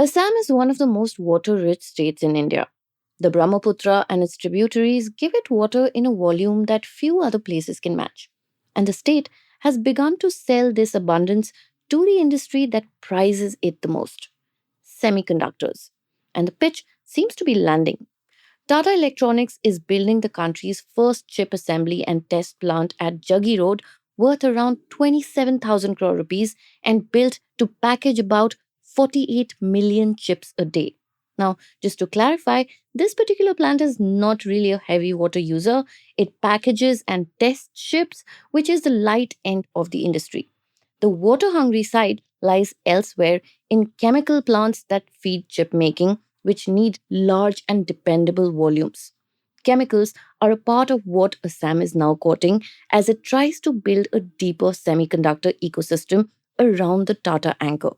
Assam is one of the most water rich states in India. The Brahmaputra and its tributaries give it water in a volume that few other places can match. And the state has begun to sell this abundance to the industry that prizes it the most semiconductors. And the pitch seems to be landing. Tata Electronics is building the country's first chip assembly and test plant at Jaggi Road, worth around 27,000 crore rupees and built to package about 48 million chips a day. Now, just to clarify, this particular plant is not really a heavy water user. It packages and tests chips, which is the light end of the industry. The water hungry side lies elsewhere in chemical plants that feed chip making, which need large and dependable volumes. Chemicals are a part of what Assam is now courting as it tries to build a deeper semiconductor ecosystem around the Tata anchor.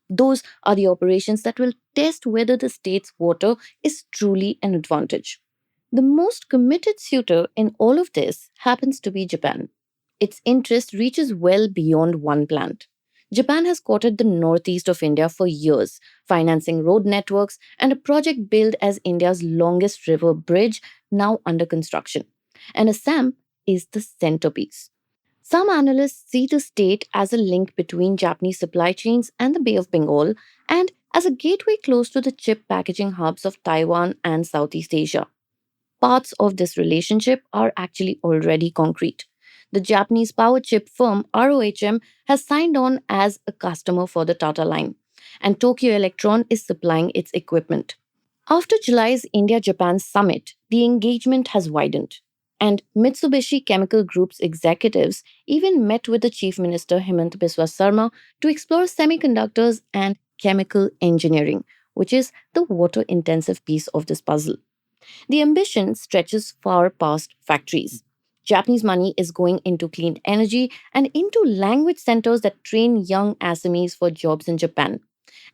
Those are the operations that will test whether the state's water is truly an advantage. The most committed suitor in all of this happens to be Japan. Its interest reaches well beyond one plant. Japan has courted the northeast of India for years, financing road networks and a project billed as India's longest river bridge now under construction. And Assam is the centerpiece. Some analysts see the state as a link between Japanese supply chains and the Bay of Bengal and as a gateway close to the chip packaging hubs of Taiwan and Southeast Asia. Parts of this relationship are actually already concrete. The Japanese power chip firm ROHM has signed on as a customer for the Tata line, and Tokyo Electron is supplying its equipment. After July's India Japan summit, the engagement has widened, and Mitsubishi Chemical Group's executives even met with the Chief Minister Himant Biswa Sarma to explore semiconductors and chemical engineering, which is the water intensive piece of this puzzle. The ambition stretches far past factories. Japanese money is going into clean energy and into language centers that train young Assamese for jobs in Japan.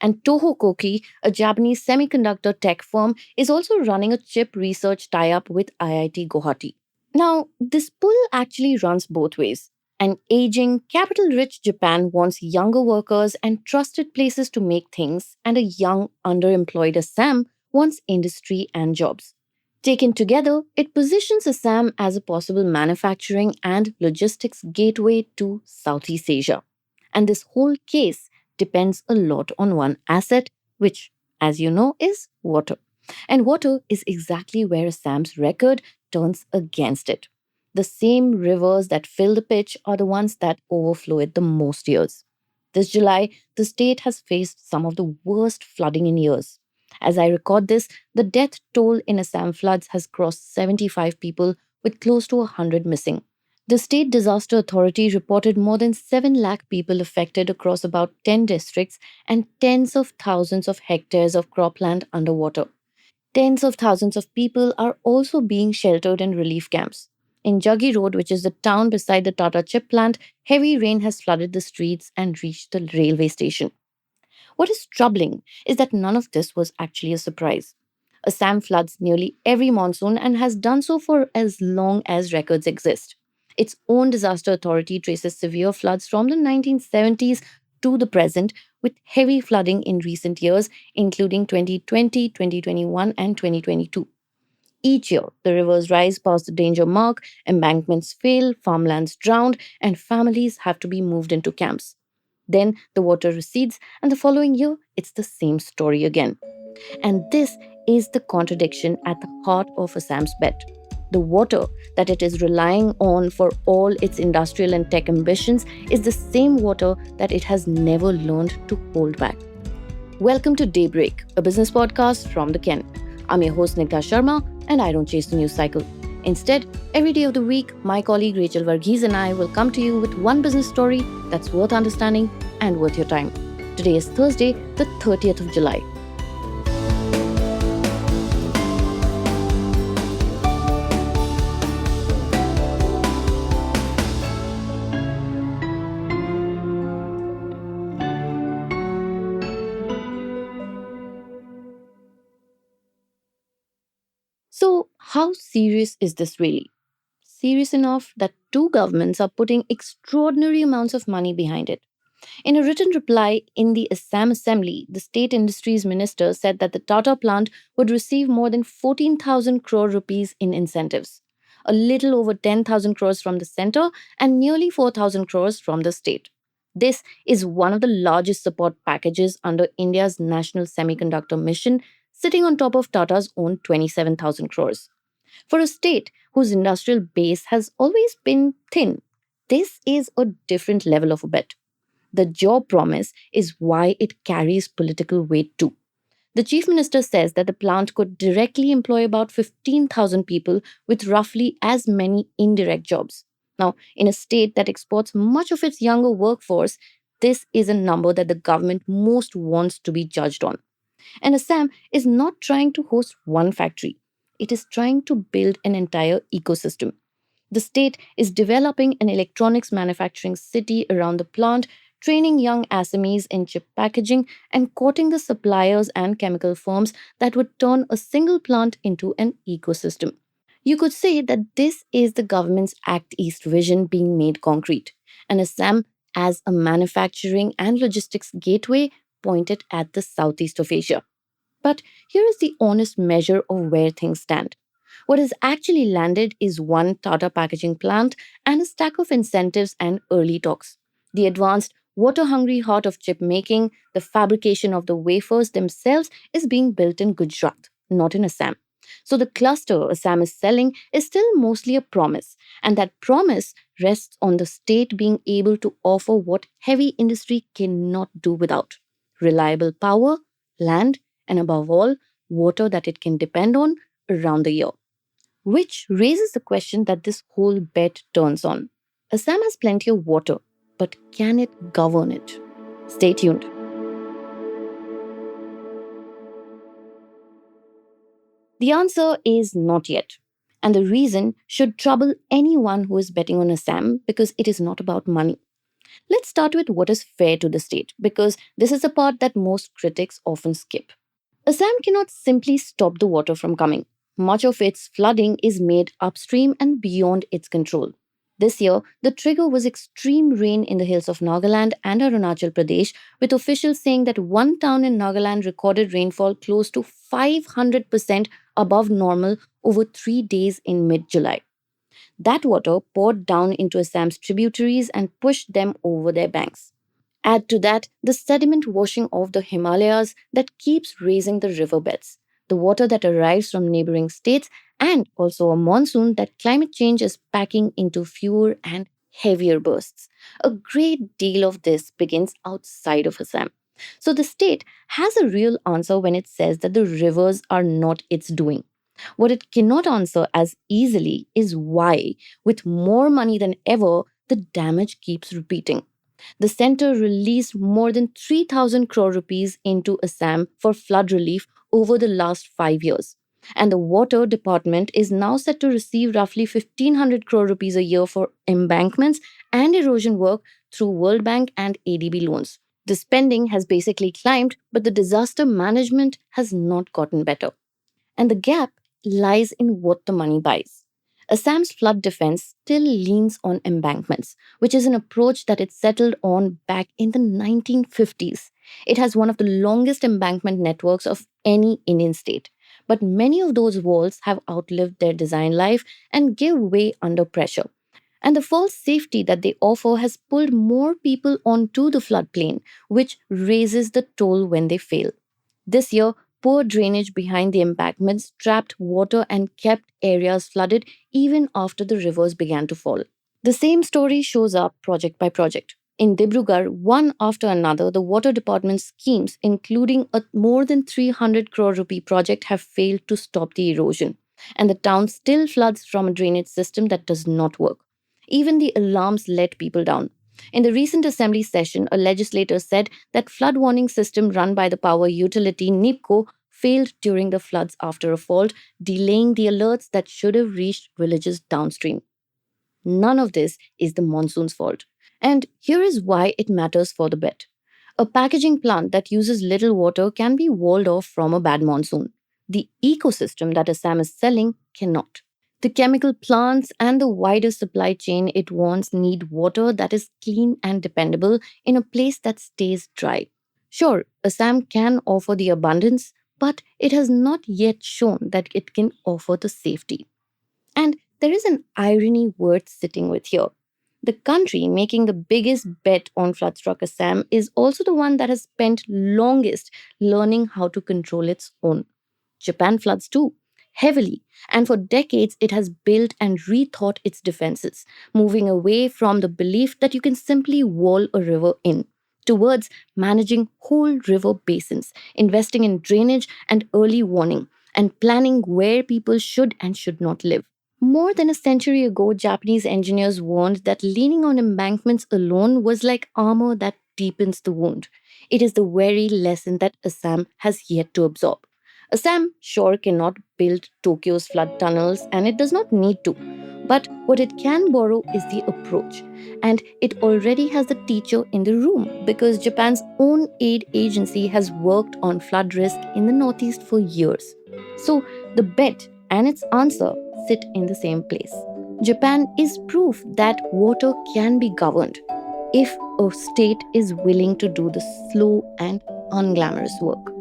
And Toho Koki, a Japanese semiconductor tech firm, is also running a chip research tie up with IIT Guwahati. Now, this pull actually runs both ways. An aging, capital rich Japan wants younger workers and trusted places to make things, and a young, underemployed Assam wants industry and jobs. Taken together, it positions Assam as a possible manufacturing and logistics gateway to Southeast Asia. And this whole case depends a lot on one asset, which, as you know, is water. And water is exactly where Assam's record turns against it. The same rivers that fill the pitch are the ones that overflow it the most years. This July, the state has faced some of the worst flooding in years. As I record this, the death toll in Assam floods has crossed 75 people, with close to 100 missing. The State Disaster Authority reported more than 7 lakh people affected across about 10 districts and tens of thousands of hectares of cropland underwater. Tens of thousands of people are also being sheltered in relief camps. In Jaggi Road, which is the town beside the Tata chip plant, heavy rain has flooded the streets and reached the railway station. What is troubling is that none of this was actually a surprise. Assam floods nearly every monsoon and has done so for as long as records exist. Its own disaster authority traces severe floods from the 1970s to the present, with heavy flooding in recent years, including 2020, 2021, and 2022. Each year, the rivers rise past the danger mark, embankments fail, farmlands drowned, and families have to be moved into camps. Then the water recedes, and the following year, it's the same story again. And this is the contradiction at the heart of Assam's bet. The water that it is relying on for all its industrial and tech ambitions is the same water that it has never learned to hold back. Welcome to Daybreak, a business podcast from the Ken. I'm your host Nigda Sharma, and I don't chase the news cycle. Instead, every day of the week, my colleague Rachel Varghese and I will come to you with one business story that's worth understanding and worth your time. Today is Thursday, the 30th of July. So, how serious is this really? Serious enough that two governments are putting extraordinary amounts of money behind it. In a written reply in the Assam Assembly, the State Industries Minister said that the Tata plant would receive more than 14,000 crore rupees in incentives, a little over 10,000 crores from the centre and nearly 4,000 crores from the state. This is one of the largest support packages under India's national semiconductor mission, sitting on top of Tata's own 27,000 crores. For a state whose industrial base has always been thin, this is a different level of a bet. The job promise is why it carries political weight too. The chief minister says that the plant could directly employ about 15,000 people with roughly as many indirect jobs. Now, in a state that exports much of its younger workforce, this is a number that the government most wants to be judged on. And Assam is not trying to host one factory, it is trying to build an entire ecosystem. The state is developing an electronics manufacturing city around the plant, training young SMEs in chip packaging, and courting the suppliers and chemical firms that would turn a single plant into an ecosystem. You could say that this is the government's Act East vision being made concrete, and Assam as a manufacturing and logistics gateway pointed at the southeast of Asia. But here is the honest measure of where things stand. What has actually landed is one Tata packaging plant and a stack of incentives and early talks. The advanced, water hungry heart of chip making, the fabrication of the wafers themselves, is being built in Gujarat, not in Assam. So the cluster Assam is selling is still mostly a promise, and that promise rests on the state being able to offer what heavy industry cannot do without: reliable power, land, and above all, water that it can depend on around the year. Which raises the question that this whole bet turns on. Assam has plenty of water, but can it govern it? Stay tuned. The answer is not yet. And the reason should trouble anyone who is betting on Assam because it is not about money. Let's start with what is fair to the state because this is the part that most critics often skip. Assam cannot simply stop the water from coming. Much of its flooding is made upstream and beyond its control. This year, the trigger was extreme rain in the hills of Nagaland and Arunachal Pradesh, with officials saying that one town in Nagaland recorded rainfall close to 500% above normal over 3 days in mid July. That water poured down into Assam's tributaries and pushed them over their banks. Add to that the sediment washing off the Himalayas that keeps raising the riverbeds, the water that arrives from neighboring states, and also a monsoon that climate change is packing into fewer and heavier bursts. A great deal of this begins outside of Assam. So the state has a real answer when it says that the rivers are not its doing. What it cannot answer as easily is why, with more money than ever, the damage keeps repeating. The center released more than 3,000 crore rupees into Assam for flood relief over the last 5 years. And the water department is now set to receive roughly 1,500 crore rupees a year for embankments and erosion work through World Bank and ADB loans. The spending has basically climbed, but the disaster management has not gotten better. And the gap lies in what the money buys. Assam's flood defense still leans on embankments, which is an approach that it settled on back in the 1950s. It has one of the longest embankment networks of any Indian state. But many of those walls have outlived their design life and give way under pressure. And the false safety that they offer has pulled more people onto the floodplain, which raises the toll when they fail. This year, poor drainage behind the embankments trapped water and kept areas flooded even after the rivers began to fall. The same story shows up project by project. In Dibrugarh, one after another, the water department's schemes, including a more than 300 crore rupee project, have failed to stop the erosion. And the town still floods from a drainage system that does not work. Even the alarms let people down. In the recent assembly session, a legislator said that flood warning system run by the power utility NIPCO failed during the floods after a fault, delaying the alerts that should have reached villages downstream. None of this is the monsoon's fault. And here is why it matters for the bet. A packaging plant that uses little water can be walled off from a bad monsoon. The ecosystem that Assam is selling cannot. The chemical plants and the wider supply chain it wants need water that is clean and dependable in a place that stays dry. Sure, Assam can offer the abundance, but it has not yet shown that it can offer the safety. And there is an irony worth sitting with here. The country making the biggest bet on flood struck Assam is also the one that has spent longest learning how to control its own. Japan floods too, heavily, and for decades it has built and rethought its defenses, moving away from the belief that you can simply wall a river in towards managing whole river basins, investing in drainage and early warning, and planning where people should and should not live. More than a century ago, Japanese engineers warned that leaning on embankments alone was like armor that deepens the wound. It is the very lesson that Assam has yet to absorb. Assam sure cannot build Tokyo's flood tunnels, and it does not need to. But what it can borrow is the approach. And it already has the teacher in the room because Japan's own aid agency has worked on flood risk in the Northeast for years. So the bet and its answer sit in the same place. Japan is proof that water can be governed if a state is willing to do the slow and unglamorous work.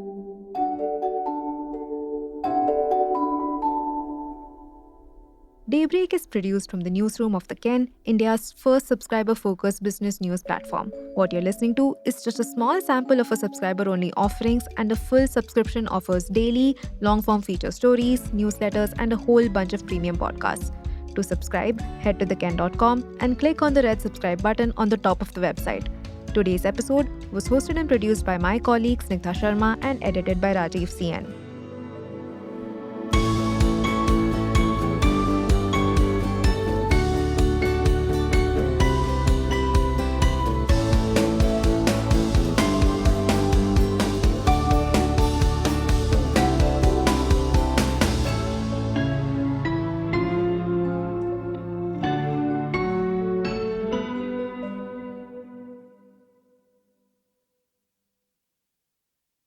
Daybreak is produced from the newsroom of The Ken, India's first subscriber-focused business news platform. What you're listening to is just a small sample of our subscriber-only offerings, and a full subscription offers daily, long-form feature stories, newsletters, and a whole bunch of premium podcasts. To subscribe, head to theken.com and click on the red subscribe button on the top of the website. Today's episode was hosted and produced by my colleague Snigdha Sharma and edited by Rajiv CN.